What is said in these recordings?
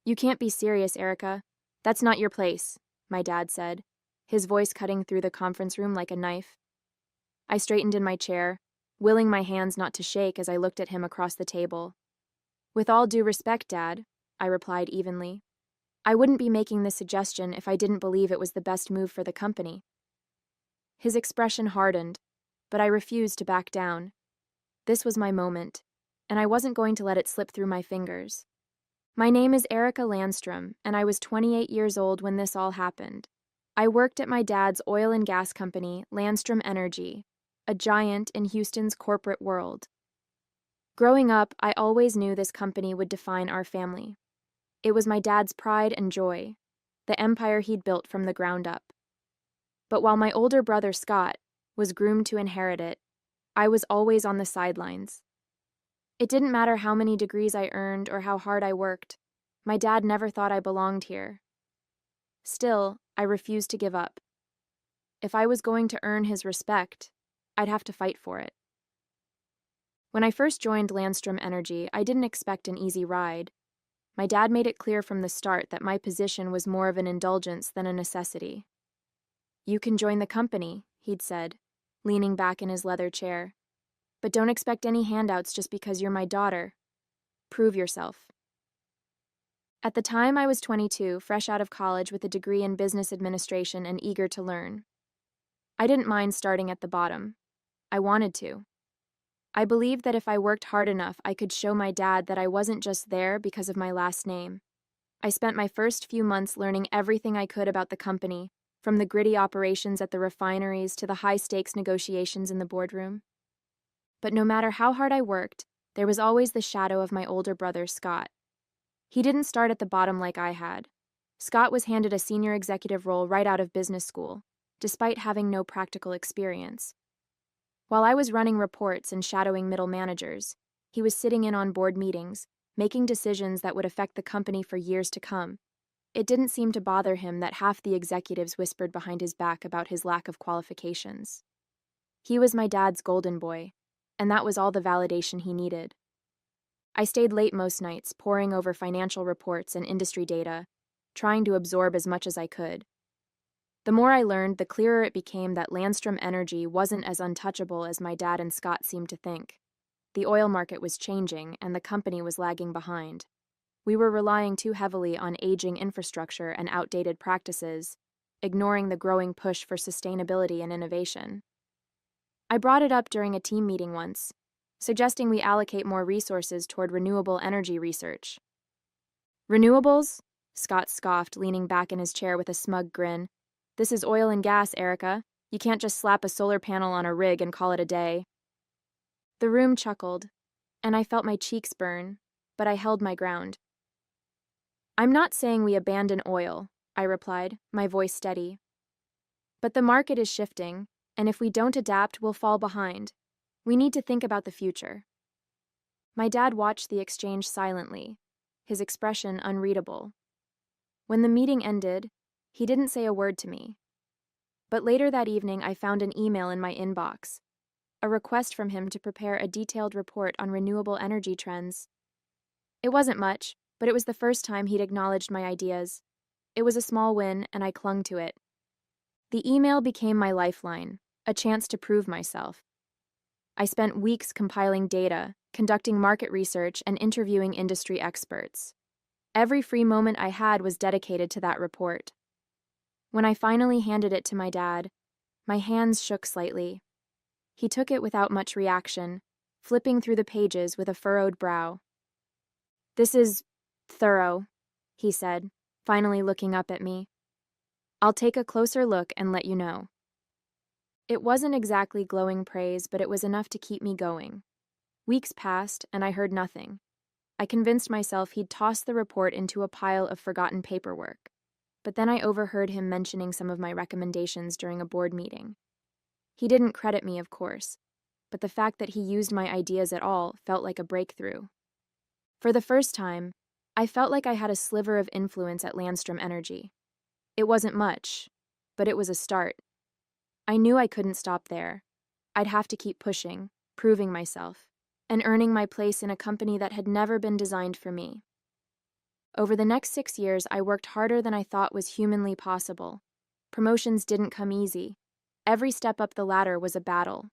You can't be serious, Erica. That's not your place, my dad said, his voice cutting through the conference room like a knife. I straightened in my chair, willing my hands not to shake as I looked at him across the table. With all due respect, Dad, I replied evenly. I wouldn't be making this suggestion if I didn't believe it was the best move for the company. His expression hardened, but I refused to back down. This was my moment, and I wasn't going to let it slip through my fingers. My name is Erica Landstrom, and I was 28 years old when this all happened. I worked at my dad's oil and gas company, Landstrom Energy, a giant in Houston's corporate world. Growing up, I always knew this company would define our family. It was my dad's pride and joy, the empire he'd built from the ground up. But while my older brother, Scott, was groomed to inherit it, I was always on the sidelines. It didn't matter how many degrees I earned or how hard I worked. My dad never thought I belonged here. Still, I refused to give up. If I was going to earn his respect, I'd have to fight for it. When I first joined Landstrom Energy, I didn't expect an easy ride. My dad made it clear from the start that my position was more of an indulgence than a necessity. You can join the company, he'd said, leaning back in his leather chair. But don't expect any handouts just because you're my daughter. Prove yourself. At the time, I was 22, fresh out of college with a degree in business administration and eager to learn. I didn't mind starting at the bottom. I wanted to. I believed that if I worked hard enough, I could show my dad that I wasn't just there because of my last name. I spent my first few months learning everything I could about the company, from the gritty operations at the refineries to the high-stakes negotiations in the boardroom. But no matter how hard I worked, there was always the shadow of my older brother, Scott. He didn't start at the bottom like I had. Scott was handed a senior executive role right out of business school, despite having no practical experience. While I was running reports and shadowing middle managers, he was sitting in on board meetings, making decisions that would affect the company for years to come. It didn't seem to bother him that half the executives whispered behind his back about his lack of qualifications. He was my dad's golden boy, and that was all the validation he needed. I stayed late most nights, poring over financial reports and industry data, trying to absorb as much as I could. The more I learned, the clearer it became that Landstrom Energy wasn't as untouchable as my dad and Scott seemed to think. The oil market was changing, and the company was lagging behind. We were relying too heavily on aging infrastructure and outdated practices, ignoring the growing push for sustainability and innovation. I brought it up during a team meeting once, suggesting we allocate more resources toward renewable energy research. Renewables? Scott scoffed, leaning back in his chair with a smug grin. This is oil and gas, Erica. You can't just slap a solar panel on a rig and call it a day. The room chuckled, and I felt my cheeks burn, but I held my ground. I'm not saying we abandon oil, I replied, my voice steady. But the market is shifting, and if we don't adapt, we'll fall behind. We need to think about the future. My dad watched the exchange silently, his expression unreadable. When the meeting ended, he didn't say a word to me. But later that evening, I found an email in my inbox, a request from him to prepare a detailed report on renewable energy trends. It wasn't much, but it was the first time he'd acknowledged my ideas. It was a small win, and I clung to it. The email became my lifeline, a chance to prove myself. I spent weeks compiling data, conducting market research, and interviewing industry experts. Every free moment I had was dedicated to that report. When I finally handed it to my dad, my hands shook slightly. He took it without much reaction, flipping through the pages with a furrowed brow. This is thorough, he said, finally looking up at me. I'll take a closer look and let you know. It wasn't exactly glowing praise, but it was enough to keep me going. Weeks passed, and I heard nothing. I convinced myself he'd tossed the report into a pile of forgotten paperwork. But then I overheard him mentioning some of my recommendations during a board meeting. He didn't credit me, of course, but the fact that he used my ideas at all felt like a breakthrough. For the first time, I felt like I had a sliver of influence at Landstrom Energy. It wasn't much, but it was a start. I knew I couldn't stop there. I'd have to keep pushing, proving myself, and earning my place in a company that had never been designed for me. Over the next 6 years, I worked harder than I thought was humanly possible. Promotions didn't come easy. Every step up the ladder was a battle.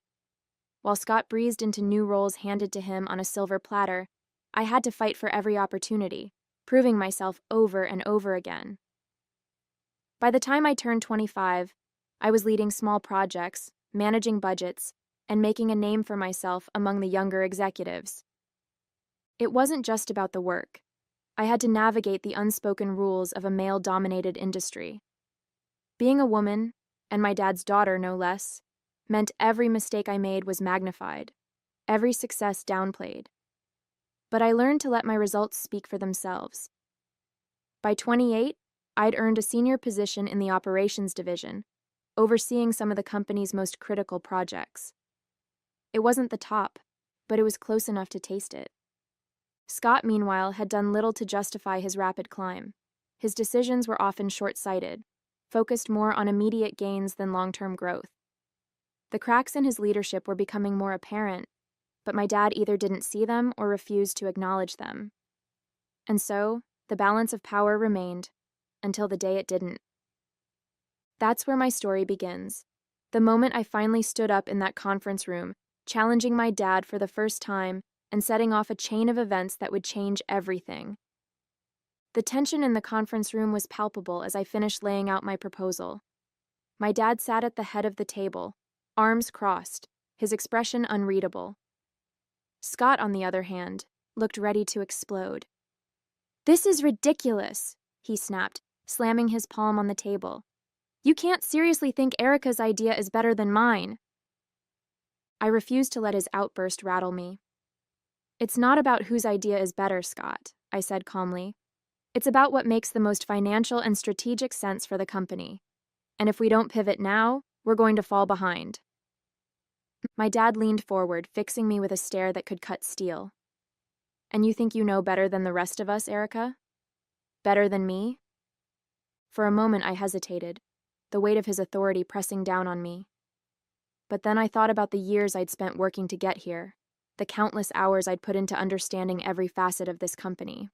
While Scott breezed into new roles handed to him on a silver platter, I had to fight for every opportunity, proving myself over and over again. By the time I turned 25, I was leading small projects, managing budgets, and making a name for myself among the younger executives. It wasn't just about the work. I had to navigate the unspoken rules of a male-dominated industry. Being a woman, and my dad's daughter no less, meant every mistake I made was magnified, every success downplayed. But I learned to let my results speak for themselves. By 28, I'd earned a senior position in the operations division, overseeing some of the company's most critical projects. It wasn't the top, but it was close enough to taste it. Scott, meanwhile, had done little to justify his rapid climb. His decisions were often short-sighted, focused more on immediate gains than long-term growth. The cracks in his leadership were becoming more apparent, but my dad either didn't see them or refused to acknowledge them. And so, the balance of power remained, until the day it didn't. That's where my story begins. The moment I finally stood up in that conference room, challenging my dad for the first time and setting off a chain of events that would change everything. The tension in the conference room was palpable as I finished laying out my proposal. My dad sat at the head of the table, arms crossed, his expression unreadable. Scott, on the other hand, looked ready to explode. "This is ridiculous," he snapped, slamming his palm on the table. "You can't seriously think Erica's idea is better than mine." I refused to let his outburst rattle me. "It's not about whose idea is better, Scott," I said calmly. "It's about what makes the most financial and strategic sense for the company. And if we don't pivot now, we're going to fall behind." My dad leaned forward, fixing me with a stare that could cut steel. "And you think you know better than the rest of us, Erica? Better than me?" For a moment I hesitated, the weight of his authority pressing down on me. But then I thought about the years I'd spent working to get here, the countless hours I'd put into understanding every facet of this company.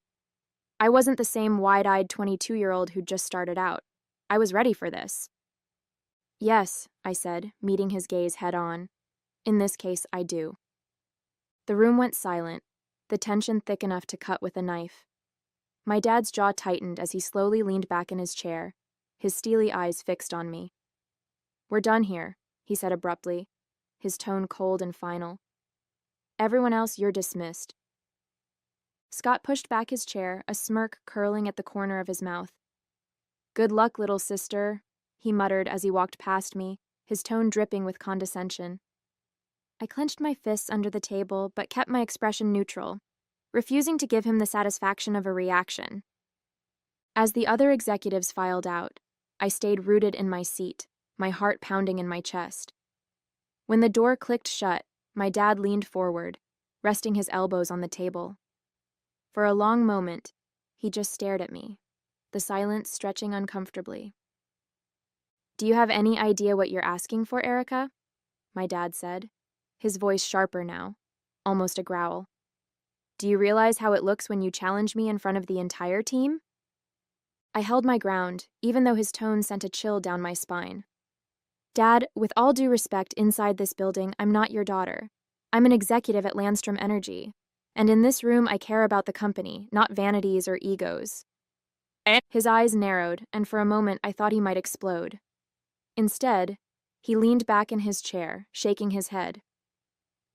I wasn't the same wide-eyed 22-year-old who'd just started out. I was ready for this. "Yes," I said, meeting his gaze head-on. "In this case, I do." The room went silent, the tension thick enough to cut with a knife. My dad's jaw tightened as he slowly leaned back in his chair, his steely eyes fixed on me. "We're done here," he said abruptly, his tone cold and final. "Everyone else, you're dismissed." Scott pushed back his chair, a smirk curling at the corner of his mouth. "Good luck, little sister," he muttered as he walked past me, his tone dripping with condescension. I clenched my fists under the table but kept my expression neutral, refusing to give him the satisfaction of a reaction. As the other executives filed out, I stayed rooted in my seat, my heart pounding in my chest. When the door clicked shut, my dad leaned forward, resting his elbows on the table. For a long moment, he just stared at me, the silence stretching uncomfortably. "Do you have any idea what you're asking for, Erica?" my dad said, his voice sharper now, almost a growl. "Do you realize how it looks when you challenge me in front of the entire team?" I held my ground, even though his tone sent a chill down my spine. "Dad, with all due respect, inside this building, I'm not your daughter. I'm an executive at Landstrom Energy. And in this room, I care about the company, not vanities or egos." His eyes narrowed, and for a moment I thought he might explode. Instead, he leaned back in his chair, shaking his head.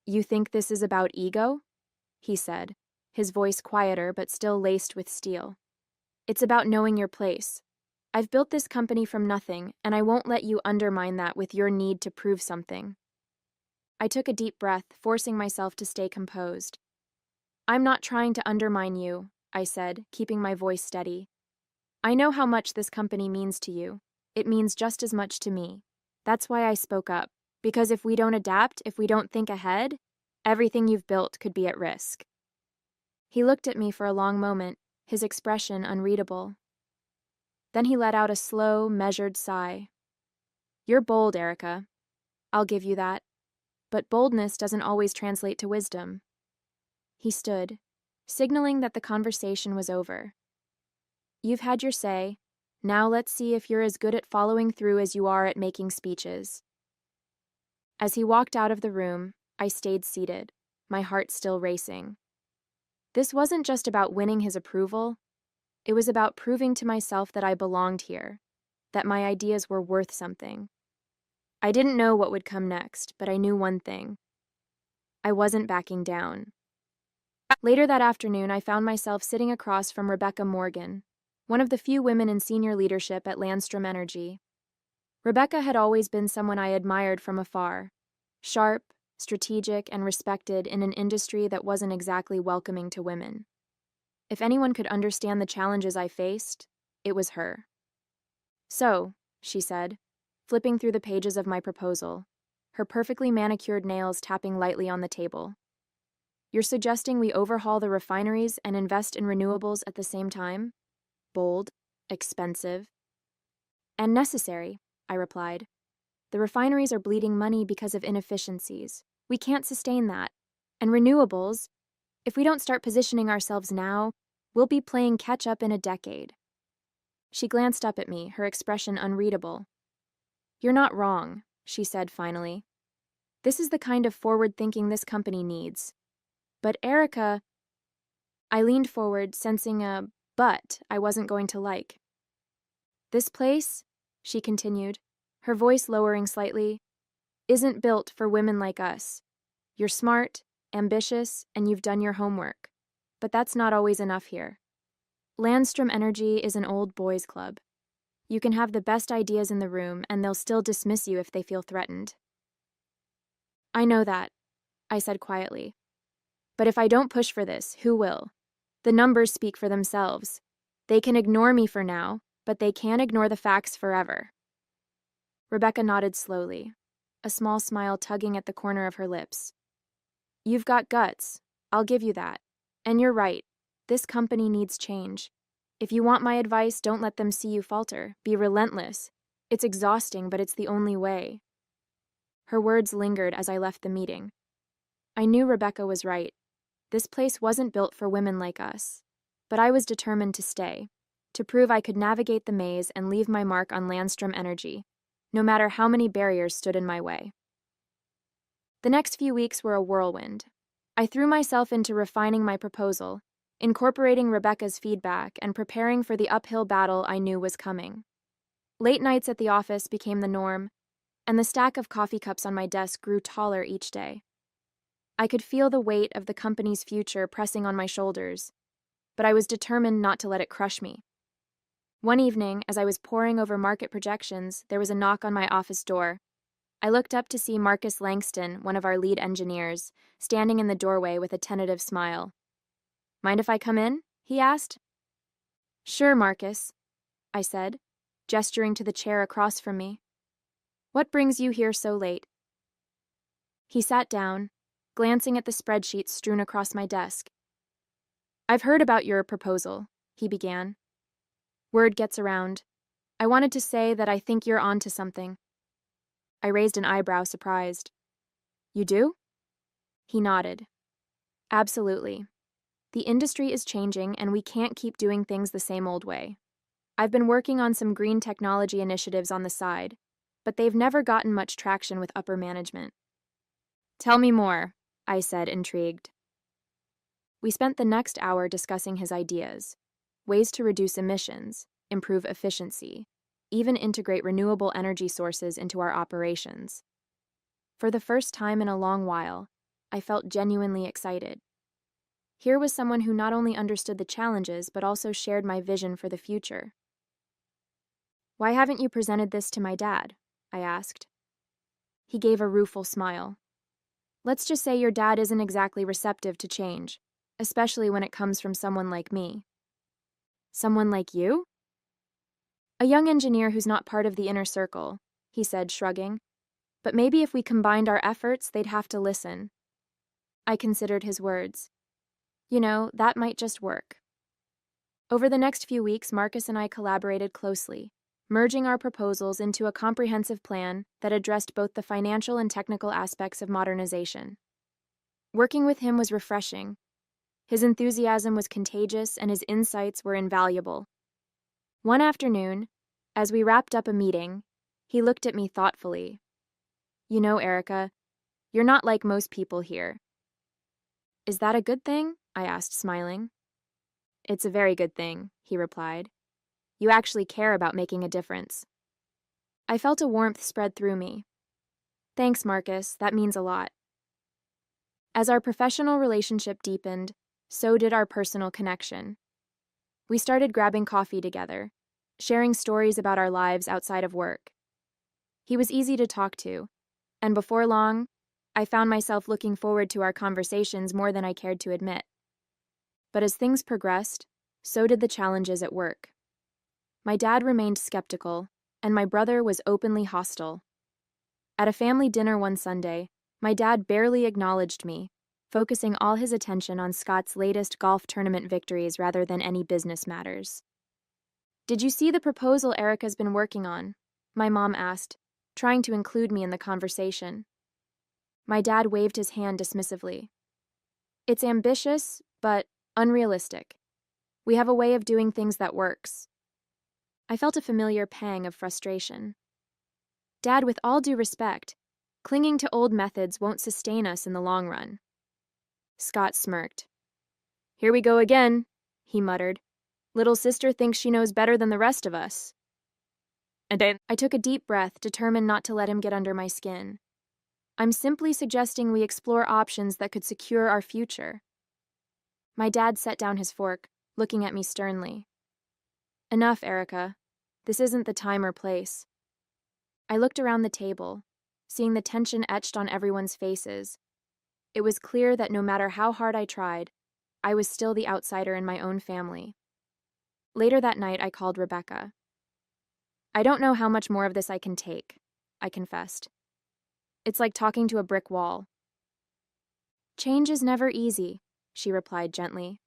"You think this is about ego?" he said, his voice quieter but still laced with steel. "It's about knowing your place. I've built this company from nothing, and I won't let you undermine that with your need to prove something." I took a deep breath, forcing myself to stay composed. "I'm not trying to undermine you," I said, keeping my voice steady. "I know how much this company means to you. It means just as much to me. That's why I spoke up, because if we don't adapt, if we don't think ahead, everything you've built could be at risk." He looked at me for a long moment, his expression unreadable. Then he let out a slow, measured sigh. "You're bold, Erica. I'll give you that. But boldness doesn't always translate to wisdom." He stood, signaling that the conversation was over. You've had your say. Now let's see if you're as good at following through as you are at making speeches." As he walked out of the room, I stayed seated, my heart still racing. This wasn't just about winning his approval. It was about proving to myself that I belonged here, that my ideas were worth something. I didn't know what would come next, but I knew one thing. I wasn't backing down. Later that afternoon, I found myself sitting across from Rebecca Morgan, one of the few women in senior leadership at Landstrom Energy. Rebecca had always been someone I admired from afar, sharp, strategic, and respected in an industry that wasn't exactly welcoming to women. If anyone could understand the challenges I faced, it was her. "So," she said, flipping through the pages of my proposal, her perfectly manicured nails tapping lightly on the table. "You're suggesting we overhaul the refineries and invest in renewables at the same time? Bold, expensive, and necessary," I replied. "The refineries are bleeding money because of inefficiencies. We can't sustain that. And renewables, if we don't start positioning ourselves now, we'll be playing catch-up in a decade." She glanced up at me, her expression unreadable. "You're not wrong," she said finally. "This is the kind of forward thinking this company needs. But Erica..." I leaned forward, sensing a but I wasn't going to like. "This place," she continued, her voice lowering slightly, "isn't built for women like us. You're smart, ambitious, and you've done your homework. But that's not always enough here. Landstrom Energy is an old boys' club. You can have the best ideas in the room, and they'll still dismiss you if they feel threatened." "I know that," I said quietly. "But if I don't push for this, who will? The numbers speak for themselves. They can ignore me for now, but they can't ignore the facts forever." Rebecca nodded slowly, a small smile tugging at the corner of her lips. "You've got guts. I'll give you that. And you're right. This company needs change. If you want my advice, don't let them see you falter. Be relentless. It's exhausting, but it's the only way." Her words lingered as I left the meeting. I knew Rebecca was right. This place wasn't built for women like us. But I was determined to stay, to prove I could navigate the maze and leave my mark on Landstrom Energy, no matter how many barriers stood in my way. The next few weeks were a whirlwind. I threw myself into refining my proposal, incorporating Rebecca's feedback, and preparing for the uphill battle I knew was coming. Late nights at the office became the norm, and the stack of coffee cups on my desk grew taller each day. I could feel the weight of the company's future pressing on my shoulders, but I was determined not to let it crush me. One evening, as I was poring over market projections, there was a knock on my office door. I looked up to see Marcus Langston, one of our lead engineers, standing in the doorway with a tentative smile. "Mind if I come in?" he asked. "Sure, Marcus," I said, gesturing to the chair across from me. "What brings you here so late?" He sat down, glancing at the spreadsheets strewn across my desk. "I've heard about your proposal," he began. "Word gets around. I wanted to say that I think you're onto something." I raised an eyebrow, surprised. "You do?" He nodded. "Absolutely. The industry is changing, and we can't keep doing things the same old way. I've been working on some green technology initiatives on the side, but they've never gotten much traction with upper management." "Tell me more," I said, intrigued. We spent the next hour discussing his ideas, ways to reduce emissions, improve efficiency, even integrate renewable energy sources into our operations. For the first time in a long while, I felt genuinely excited. Here was someone who not only understood the challenges but also shared my vision for the future. "Why haven't you presented this to my dad?" I asked. He gave a rueful smile. "Let's just say your dad isn't exactly receptive to change, especially when it comes from someone like me." "Someone like you?" "A young engineer who's not part of the inner circle," he said, shrugging. "But maybe if we combined our efforts, they'd have to listen." I considered his words. You know, that might just work. Over the next few weeks, Marcus and I collaborated closely, merging our proposals into a comprehensive plan that addressed both the financial and technical aspects of modernization. Working with him was refreshing. His enthusiasm was contagious, and his insights were invaluable. One afternoon, as we wrapped up a meeting, he looked at me thoughtfully. You know, Erica, you're not like most people here. Is that a good thing? I asked, smiling. It's a very good thing, he replied. You actually care about making a difference. I felt a warmth spread through me. Thanks, Marcus, that means a lot. As our professional relationship deepened, so did our personal connection. We started grabbing coffee together, sharing stories about our lives outside of work. He was easy to talk to, and before long, I found myself looking forward to our conversations more than I cared to admit. But as things progressed, so did the challenges at work. My dad remained skeptical, and my brother was openly hostile. At a family dinner one Sunday, my dad barely acknowledged me, focusing all his attention on Scott's latest golf tournament victories rather than any business matters. Did you see the proposal Erica's been working on? My mom asked, trying to include me in the conversation. My dad waved his hand dismissively. It's ambitious, but unrealistic. We have a way of doing things that works. I felt a familiar pang of frustration. Dad, with all due respect, clinging to old methods won't sustain us in the long run. Scott smirked. Here we go again, he muttered. Little sister thinks she knows better than the rest of us. And I took a deep breath, determined not to let him get under my skin. I'm simply suggesting we explore options that could secure our future. My dad set down his fork, looking at me sternly. Enough, Erica. This isn't the time or place. I looked around the table, seeing the tension etched on everyone's faces. It was clear that no matter how hard I tried, I was still the outsider in my own family. Later that night, I called Rebecca. I don't know how much more of this I can take, I confessed. It's like talking to a brick wall. Change is never easy, she replied gently.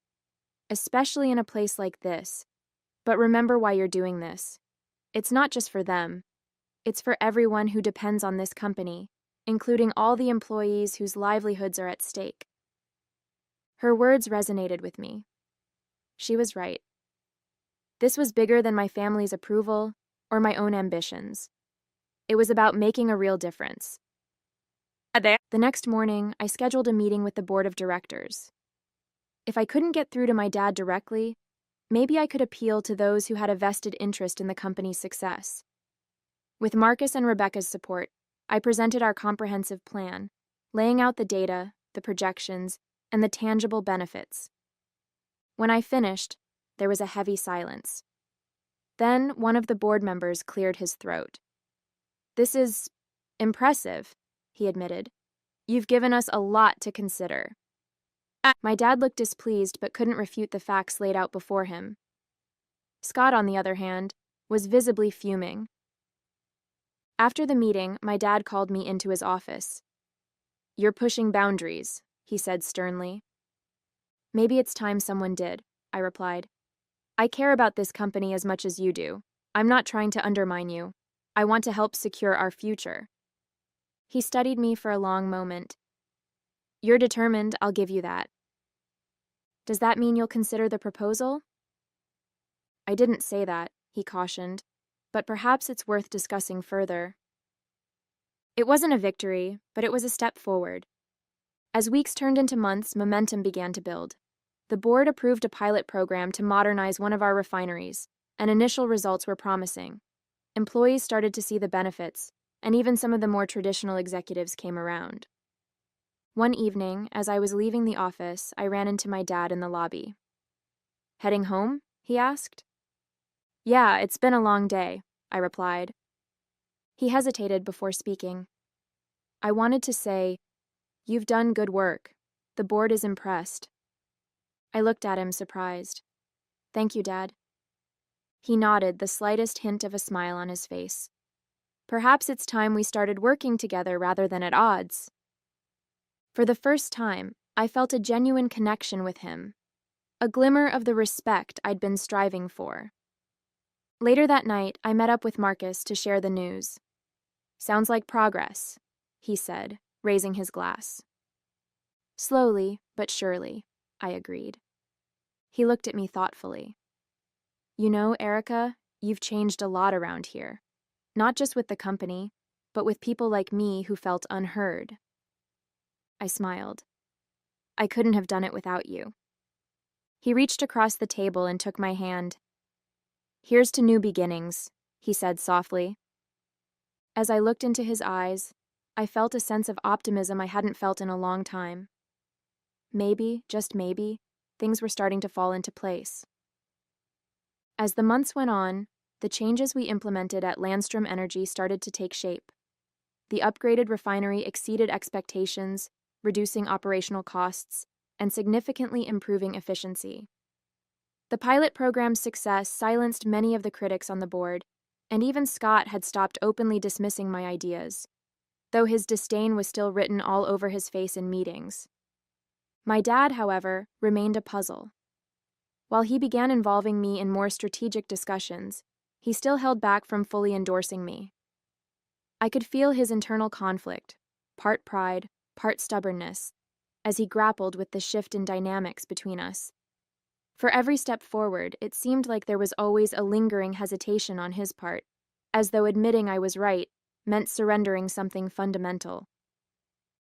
Especially in a place like this. But remember why you're doing this. It's not just for them. It's for everyone who depends on this company, including all the employees whose livelihoods are at stake. Her words resonated with me. She was right. This was bigger than my family's approval or my own ambitions. It was about making a real difference. The next morning, I scheduled a meeting with the board of directors. If I couldn't get through to my dad directly, maybe I could appeal to those who had a vested interest in the company's success. With Marcus and Rebecca's support, I presented our comprehensive plan, laying out the data, the projections, and the tangible benefits. When I finished, there was a heavy silence. Then one of the board members cleared his throat. This is impressive, he admitted. You've given us a lot to consider. My dad looked displeased but couldn't refute the facts laid out before him. Scott, on the other hand, was visibly fuming. After the meeting, my dad called me into his office. You're pushing boundaries, he said sternly. Maybe it's time someone did, I replied. I care about this company as much as you do. I'm not trying to undermine you. I want to help secure our future. He studied me for a long moment. You're determined, I'll give you that. Does that mean you'll consider the proposal? I didn't say that, he cautioned, but perhaps it's worth discussing further. It wasn't a victory, but it was a step forward. As weeks turned into months, momentum began to build. The board approved a pilot program to modernize one of our refineries, and initial results were promising. Employees started to see the benefits, and even some of the more traditional executives came around. One evening, as I was leaving the office, I ran into my dad in the lobby. Heading home? He asked. Yeah, it's been a long day, I replied. He hesitated before speaking. I wanted to say, you've done good work. The board is impressed. I looked at him, surprised. Thank you, Dad. He nodded, the slightest hint of a smile on his face. Perhaps it's time we started working together rather than at odds. For the first time, I felt a genuine connection with him, a glimmer of the respect I'd been striving for. Later that night, I met up with Marcus to share the news. Sounds like progress, he said, raising his glass. Slowly, but surely, I agreed. He looked at me thoughtfully. You know, Erica, You've changed a lot around here. Not just with the company, but with people like me who felt unheard. I smiled. I couldn't have done it without you. He reached across the table and took my hand. Here's to new beginnings, he said softly. As I looked into his eyes, I felt a sense of optimism I hadn't felt in a long time. Maybe, just maybe, things were starting to fall into place. As the months went on, the changes we implemented at Landstrom Energy started to take shape. The upgraded refinery exceeded expectations, reducing operational costs and significantly improving efficiency. The pilot program's success silenced many of the critics on the board, and even Scott had stopped openly dismissing my ideas, though his disdain was still written all over his face in meetings. My dad, however, remained a puzzle. While he began involving me in more strategic discussions, he still held back from fully endorsing me. I could feel his internal conflict, part pride, part stubbornness, as he grappled with the shift in dynamics between us. For every step forward, it seemed like there was always a lingering hesitation on his part, as though admitting I was right meant surrendering something fundamental.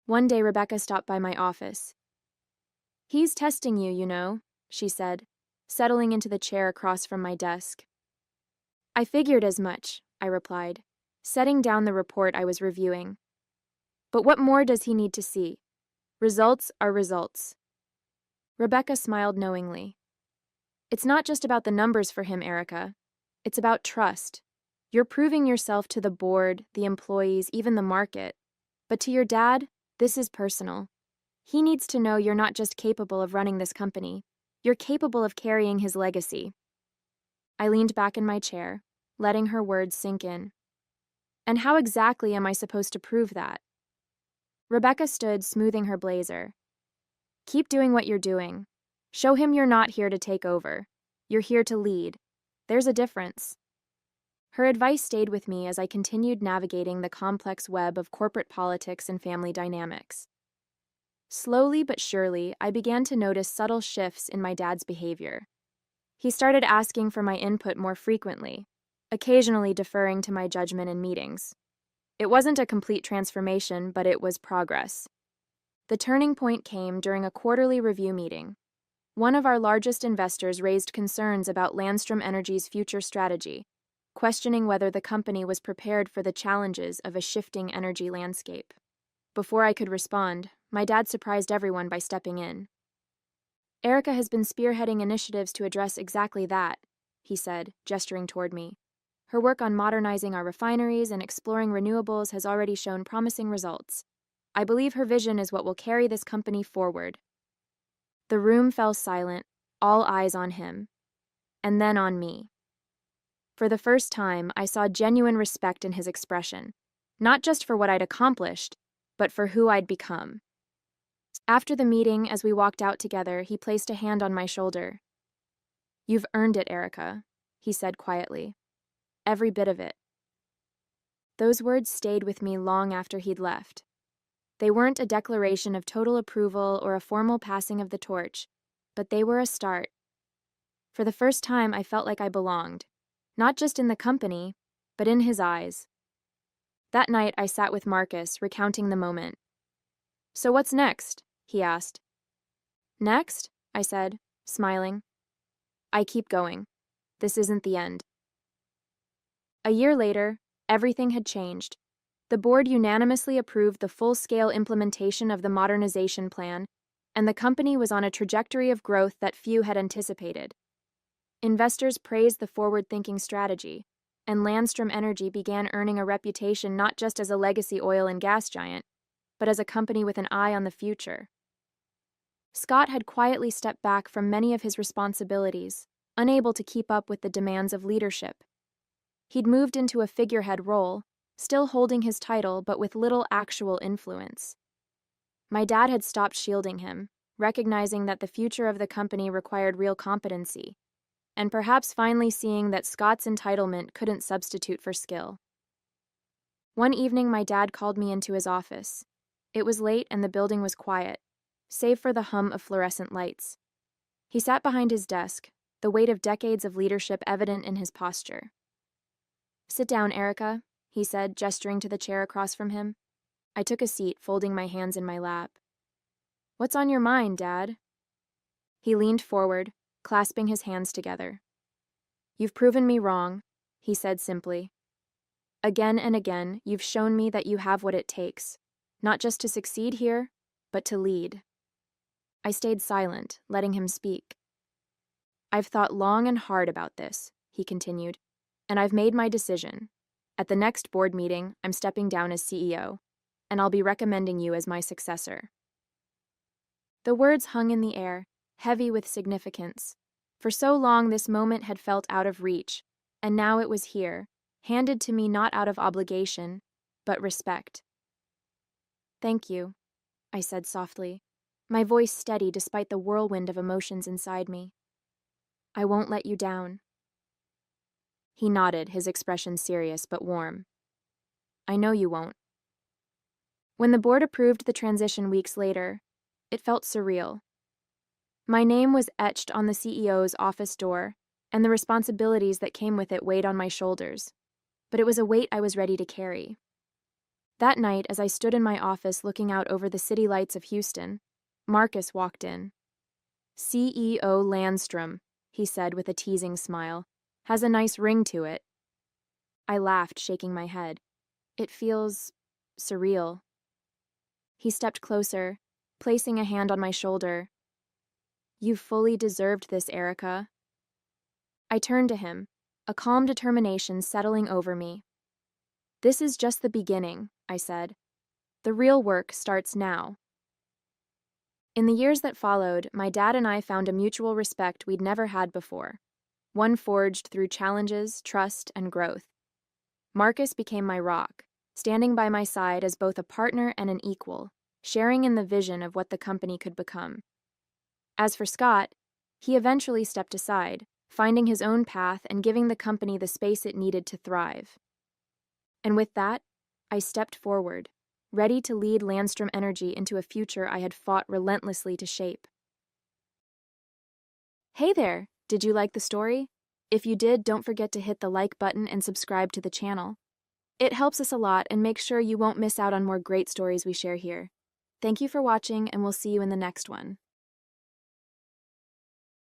One day Rebecca stopped by my office. "He's testing you, you know," she said, settling into the chair across from my desk. "I figured as much," I replied, setting down the report I was reviewing. "But what more does he need to see? Results are results." Rebecca smiled knowingly. "It's not just about the numbers for him, Erica. It's about trust. You're proving yourself to the board, the employees, even the market. But to your dad, this is personal. He needs to know you're not just capable of running this company. You're capable of carrying his legacy." I leaned back in my chair, letting her words sink in. "And how exactly am I supposed to prove that?" Rebecca stood, smoothing her blazer. "Keep doing what you're doing. Show him you're not here to take over. You're here to lead. There's a difference." Her advice stayed with me as I continued navigating the complex web of corporate politics and family dynamics. Slowly but surely, I began to notice subtle shifts in my dad's behavior. He started asking for my input more frequently, occasionally deferring to my judgment in meetings. It wasn't a complete transformation, but it was progress. The turning point came during a quarterly review meeting. One of our largest investors raised concerns about Landstrom Energy's future strategy, questioning whether the company was prepared for the challenges of a shifting energy landscape. Before I could respond, my dad surprised everyone by stepping in. "Erica has been spearheading initiatives to address exactly that," he said, gesturing toward me. "Her work on modernizing our refineries and exploring renewables has already shown promising results. I believe her vision is what will carry this company forward." The room fell silent, all eyes on him, and then on me. For the first time, I saw genuine respect in his expression, not just for what I'd accomplished, but for who I'd become. After the meeting, as we walked out together, he placed a hand on my shoulder. "You've earned it, Erica," he said quietly. "Every bit of it." Those words stayed with me long after he'd left. They weren't a declaration of total approval or a formal passing of the torch, but they were a start. For the first time, I felt like I belonged, not just in the company, but in his eyes. That night, I sat with Marcus, recounting the moment. "So what's next?" he asked. "Next?" I said, smiling. "I keep going. This isn't the end." A year later, everything had changed. The board unanimously approved the full-scale implementation of the modernization plan, and the company was on a trajectory of growth that few had anticipated. Investors praised the forward-thinking strategy, and Landstrom Energy began earning a reputation not just as a legacy oil and gas giant, but as a company with an eye on the future. Scott had quietly stepped back from many of his responsibilities, unable to keep up with the demands of leadership. He'd moved into a figurehead role, still holding his title but with little actual influence. My dad had stopped shielding him, recognizing that the future of the company required real competency, and perhaps finally seeing that Scott's entitlement couldn't substitute for skill. One evening, my dad called me into his office. It was late and the building was quiet, save for the hum of fluorescent lights. He sat behind his desk, the weight of decades of leadership evident in his posture. Sit down, Erica, he said, gesturing to the chair across from him. I took a seat, folding my hands in my lap. What's on your mind, Dad? He leaned forward, clasping his hands together. You've proven me wrong, he said simply. Again and again, you've shown me that you have what it takes, not just to succeed here, but to lead. I stayed silent, letting him speak. I've thought long and hard about this, he continued, and I've made my decision. At the next board meeting, I'm stepping down as CEO, and I'll be recommending you as my successor. The words hung in the air, heavy with significance. For so long, this moment had felt out of reach, and now it was here, handed to me not out of obligation, but respect. Thank you, I said softly, my voice steady despite the whirlwind of emotions inside me. I won't let you down. He nodded, his expression serious but warm. I know you won't. When the board approved the transition weeks later, it felt surreal. My name was etched on the CEO's office door, and the responsibilities that came with it weighed on my shoulders. But it was a weight I was ready to carry. That night, as I stood in my office looking out over the city lights of Houston, Marcus walked in. CEO Landstrom, he said with a teasing smile, has a nice ring to it. I laughed, shaking my head. It feels surreal. He stepped closer, placing a hand on my shoulder. You fully deserved this, Erica. I turned to him, a calm determination settling over me. This is just the beginning, I said. The real work starts now. In the years that followed, my dad and I found a mutual respect we'd never had before, one forged through challenges, trust, and growth. Marcus became my rock, standing by my side as both a partner and an equal, sharing in the vision of what the company could become. As for Scott, he eventually stepped aside, finding his own path and giving the company the space it needed to thrive. And with that, I stepped forward, ready to lead Landstrom Energy into a future I had fought relentlessly to shape. Hey there! Did you like the story? If you did, don't forget to hit the like button and subscribe to the channel. It helps us a lot and makes sure you won't miss out on more great stories we share here. Thank you for watching, and we'll see you in the next one.